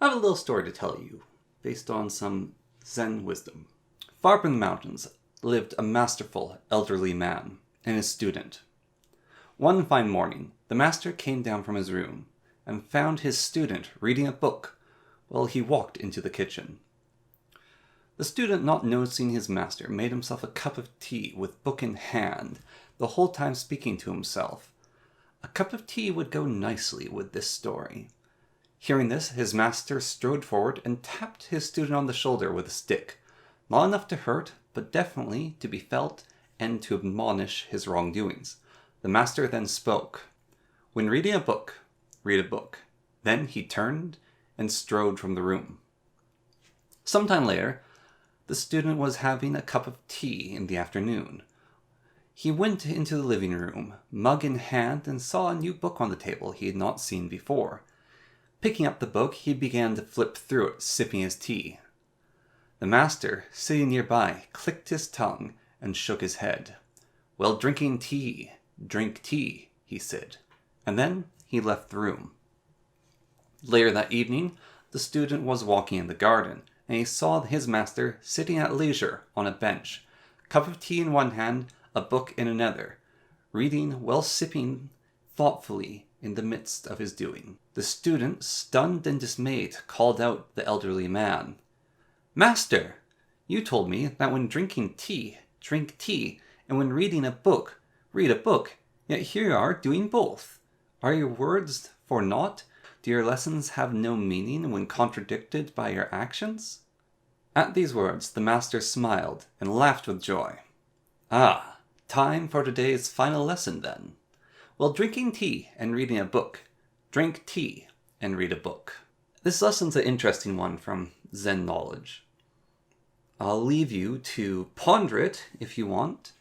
I have a little story to tell you, based on some Zen wisdom. Far up in the mountains lived a masterful elderly man and his student. One fine morning, the master came down from his room and found his student reading a book while he walked into the kitchen. The student, not noticing his master, made himself a cup of tea with book in hand, the whole time speaking to himself. A cup of tea would go nicely with this story. Hearing this, his master strode forward and tapped his student on the shoulder with a stick, not enough to hurt, but definitely to be felt and to admonish his wrongdoings. The master then spoke. When reading a book, read a book. Then he turned and strode from the room. Sometime later, the student was having a cup of tea in the afternoon. He went into the living room, mug in hand, and saw a new book on the table he had not seen before. Picking up the book, he began to flip through it, sipping his tea. The master, sitting nearby, clicked his tongue and shook his head. "Well, drinking tea, drink tea," he said, and then he left the room. Later that evening, the student was walking in the garden, and he saw his master sitting at leisure on a bench, cup of tea in one hand, a book in another, reading while sipping thoughtfully in the midst of his doing. The student, stunned and dismayed, called out the elderly man. "Master, you told me that when drinking tea, drink tea, and when reading a book, read a book, yet here you are doing both. Are your words for naught? Do your lessons have no meaning when contradicted by your actions?" At these words, the master smiled and laughed with joy. "Ah, time for today's final lesson then. Well, drinking tea and reading a book. Drink tea and read a book." This lesson's an interesting one from Zen knowledge. I'll leave you to ponder it if you want,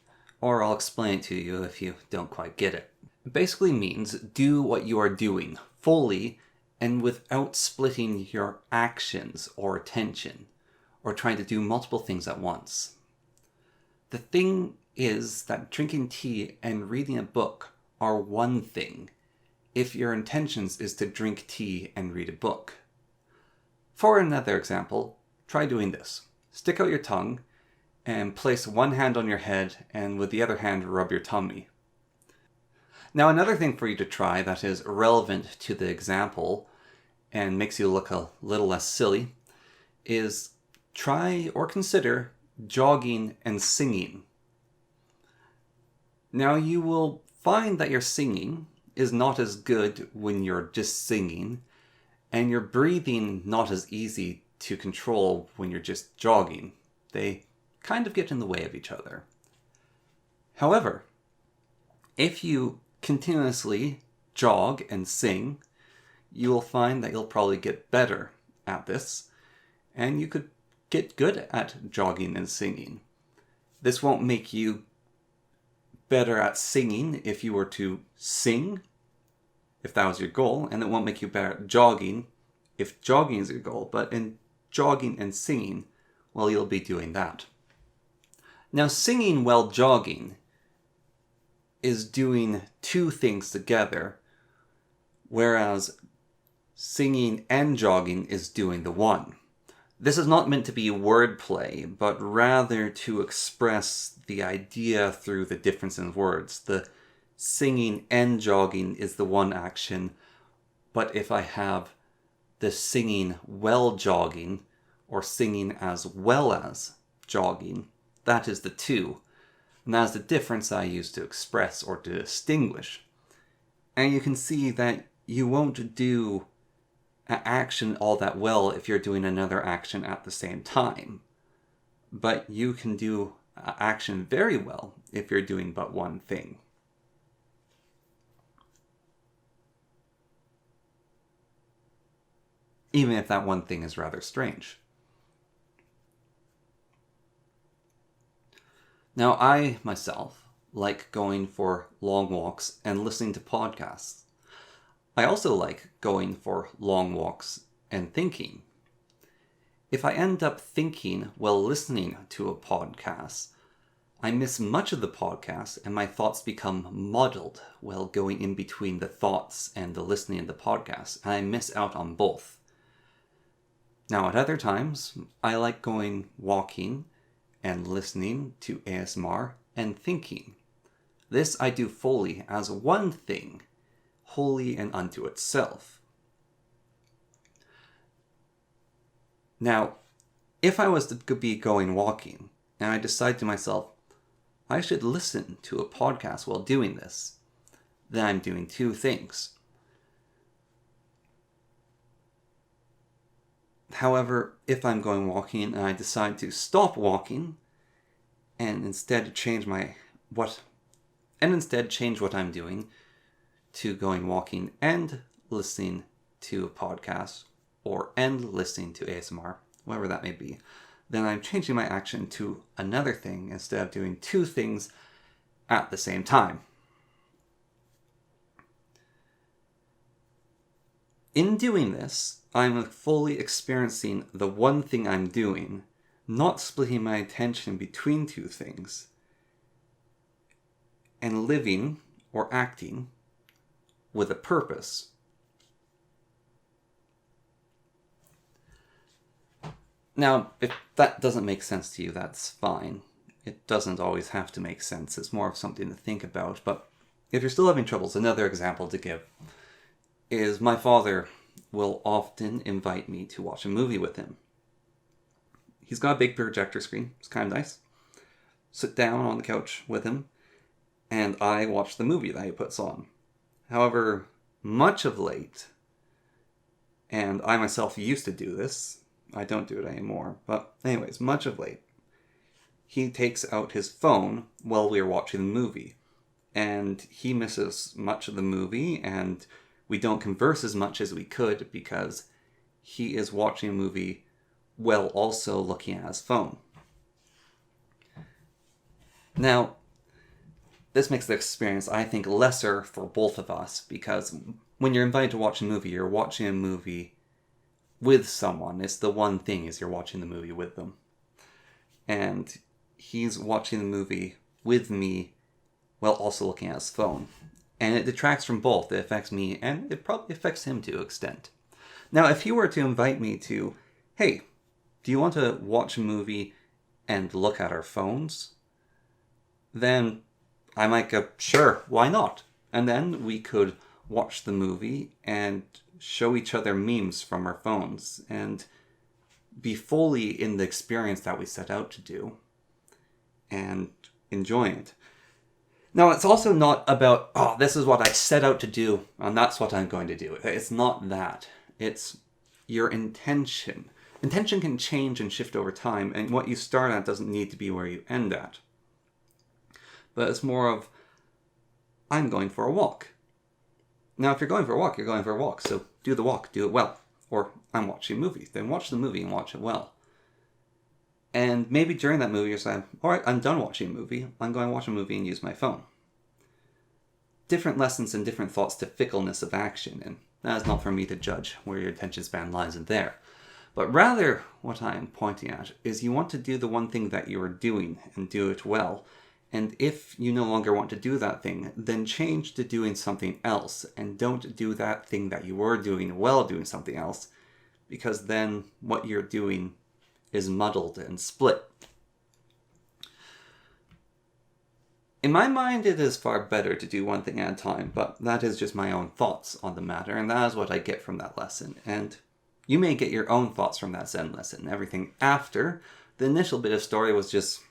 or I'll explain it to you if you don't quite get it. It basically means do what you are doing fully and without splitting your actions or attention, or trying to do multiple things at once. The thing is that drinking tea and reading a book are one thing if your intentions is to drink tea and read a book. For another example, try doing this. Stick out your tongue and place one hand on your head and with the other hand rub your tummy. Now another thing for you to try that is relevant to the example and makes you look a little less silly is try or consider jogging and singing. Now you will find that your singing is not as good when you're just singing, and your breathing not as easy to control when you're just jogging. They kind of get in the way of each other. However, if you continuously jog and sing, you will find that you'll probably get better at this, and you could get good at jogging and singing. This won't make you better at singing if you were to sing, if that was your goal, and it won't make you better at jogging if jogging is your goal, but in jogging and singing, well, you'll be doing that. Now, singing while jogging is doing two things together, whereas singing and jogging is doing the one. This is not meant to be wordplay, but rather to express the idea through the difference in words. The singing and jogging is the one action, but if I have the singing while jogging, or singing as well as jogging, that is the two. And that is the difference I use to express or to distinguish. And you can see that you won't do an action all that well if you're doing another action at the same time. But you can do an action very well if you're doing but one thing. Even if that one thing is rather strange. Now, I, myself, like going for long walks and listening to podcasts. I also like going for long walks and thinking. If I end up thinking while listening to a podcast, I miss much of the podcast and my thoughts become muddled while going in between the thoughts and the listening of the podcast, and I miss out on both. Now, at other times, I like going walking and listening to ASMR and thinking. This I do fully as one thing, wholly and unto itself. Now, if I was to be going walking, and I decide to myself, I should listen to a podcast while doing this, then I'm doing two things. However, if I'm going walking and I decide to stop walking and instead change what I'm doing to going walking and listening to a podcast and listening to ASMR, whatever that may be, then I'm changing my action to another thing instead of doing two things at the same time. In doing this, I'm fully experiencing the one thing I'm doing, not splitting my attention between two things, and living or acting with a purpose. Now, if that doesn't make sense to you, that's fine. It doesn't always have to make sense. It's more of something to think about. But if you're still having troubles, another example to give is my father will often invite me to watch a movie with him. He's got a big projector screen. It's kind of nice. Sit down on the couch with him, and I watch the movie that he puts on. However, much of late, and I myself used to do this, I don't do it anymore, but anyways, much of late, he takes out his phone while we are watching the movie, and he misses much of the movie, and we don't converse as much as we could because he is watching a movie while also looking at his phone. Now, this makes the experience, I think, lesser for both of us, because when you're invited to watch a movie, you're watching a movie with someone. It's the one thing, is you're watching the movie with them. And he's watching the movie with me while also looking at his phone. And it detracts from both. It affects me, and it probably affects him to an extent. Now, if he were to invite me to, hey, do you want to watch a movie and look at our phones? Then I might go, sure, why not? And then we could watch the movie and show each other memes from our phones and be fully in the experience that we set out to do and enjoy it. Now, it's also not about, this is what I set out to do and that's what I'm going to do. It's not that. It's your intention. Intention can change and shift over time, and what you start at doesn't need to be where you end at. But it's more of, I'm going for a walk. Now, if you're going for a walk, you're going for a walk. So do the walk, do it well. Or I'm watching a movie. Then watch the movie and watch it well. And maybe during that movie you're saying, all right, I'm done watching a movie. I'm going to watch a movie and use my phone. Different lessons and different thoughts to fickleness of action. And that is not for me to judge where your attention span lies in there. But rather, what I'm pointing at is you want to do the one thing that you are doing and do it well. And if you no longer want to do that thing, then change to doing something else, and don't do that thing that you were doing while doing something else, because then what you're doing is muddled and split. In my mind, it is far better to do one thing at a time, but that is just my own thoughts on the matter, and that is what I get from that lesson. And you may get your own thoughts from that Zen lesson. Everything after the initial bit of story was just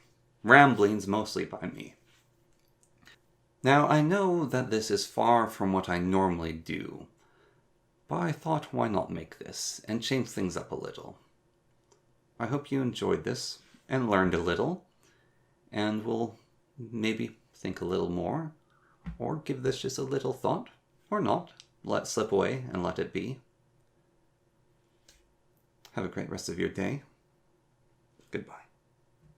ramblings, mostly by me. Now, I know that this is far from what I normally do, but I thought, why not make this and change things up a little? I hope you enjoyed this and learned a little, and will maybe think a little more, or give this just a little thought, or not. Let it slip away and let it be. Have a great rest of your day. Goodbye.